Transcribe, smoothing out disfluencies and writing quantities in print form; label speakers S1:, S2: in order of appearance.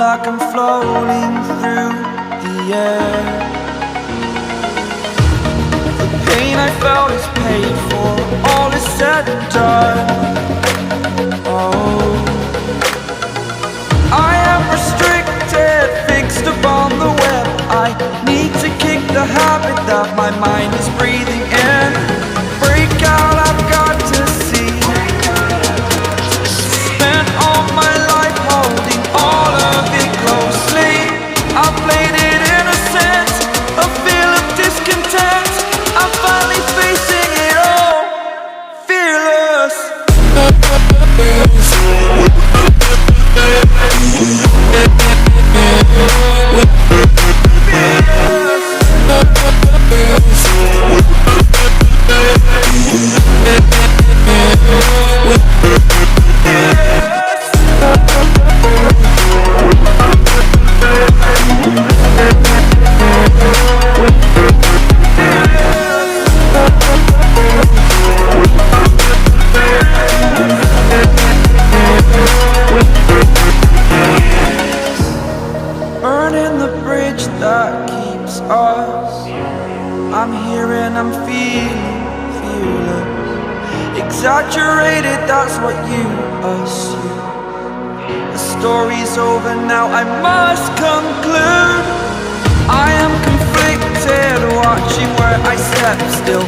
S1: like I'm floating through the air. The pain I felt is paid for, all is said and done. Oh, I am restricted, fixed upon the web. I need to kick the habit that my mind is breathing in. Break out, I've got to see. Spent all my life holding all of it closely. I played it innocent, a feel of discontent. I'm finally facing it all, fearless. Burning the bridge that keeps us. I'm here and I'm feeling fearless. Exaggerated, that's what you assume. The story's over now, I must conclude. I am conflicted, watching where I step still.